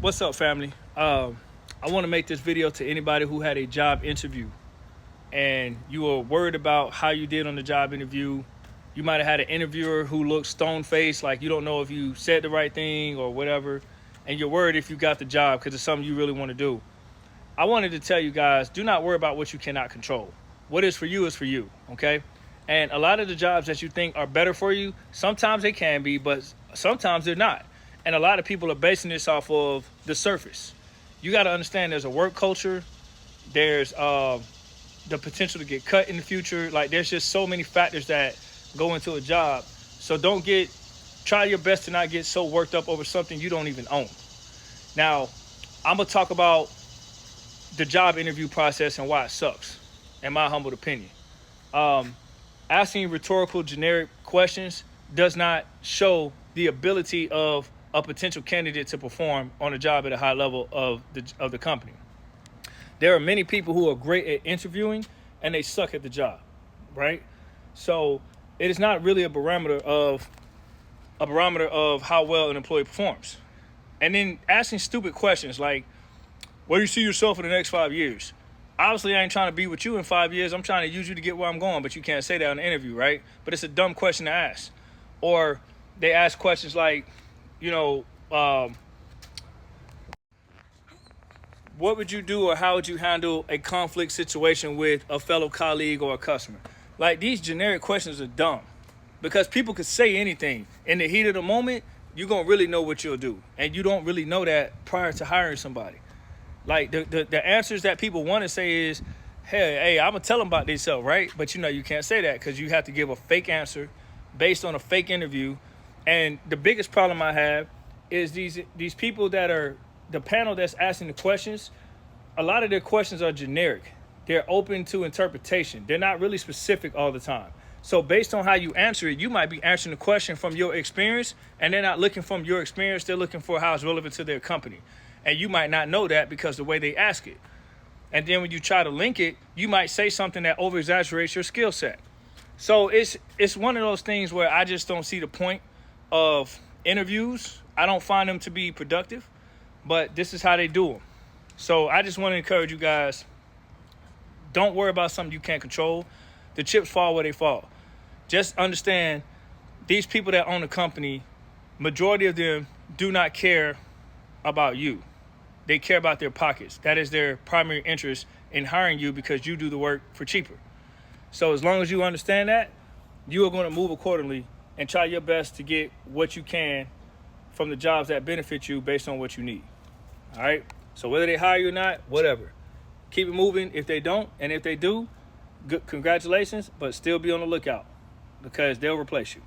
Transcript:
What's up, family? I want to make this video to anybody who had a job interview and you were worried about how you did on the job interview. You might have had an interviewer who looked stone-faced, like you don't know if you said the right thing or whatever, and you're worried if you got the job because it's something you really want to do. I wanted to tell you guys, do not worry about what you cannot control. What is for you is for you, okay? And a lot of the jobs that you think are better for you, sometimes they can be, but sometimes they're not. And a lot of people are basing this off of the surface. You got to understand there's a work culture. There's the potential to get cut in the future. Like, there's just so many factors that go into a job. So try your best to not get so worked up over something you don't even own. Now, I'm going to talk about the job interview process and why it sucks, in my humble opinion. Asking rhetorical, generic questions does not show the ability of a potential candidate to perform on a job at a high level of the company. There are many people who are great at interviewing and they suck at the job, right? So it is not really a barometer of how well an employee performs. And then asking stupid questions like, where do you see yourself in the next 5 years? Obviously, I ain't trying to be with you in 5 years. I'm trying to use you to get where I'm going, but you can't say that in the interview, right? But it's a dumb question to ask. Or they ask questions like, what would you do or how would you handle a conflict situation with a fellow colleague or a customer? Like, these generic questions are dumb because people could say anything. In the heat of the moment, you're going to really know what you'll do. And you don't really know that prior to hiring somebody. Like, the answers that people want to say is, hey, I'm going to tell them about themselves, right? But, you can't say that because you have to give a fake answer based on a fake interview. And the biggest problem I have is these people that are the panel that's asking the questions. A lot of their questions are generic. They're open to interpretation. They're not really specific all the time. So based on how you answer it, you might be answering the question from your experience, and they're not looking from your experience. They're looking for how it's relevant to their company. And you might not know that because the way they ask it. And then when you try to link it, you might say something that over-exaggerates your skill set. So it's one of those things where I just don't see the point of interviews. I don't find them to be productive, but this is how they do them. So I just want to encourage you guys, don't worry about something you can't control. The chips fall where they fall. Just understand these people that own the company, majority of them do not care about you. They care about their pockets. That is their primary interest in hiring you because you do the work for cheaper. So as long as you understand that, you are going to move accordingly and try your best to get what you can from the jobs that benefit you based on what you need. All right? So whether they hire you or not, whatever. Keep it moving if they don't. And if they do, good, congratulations, but still be on the lookout because they'll replace you.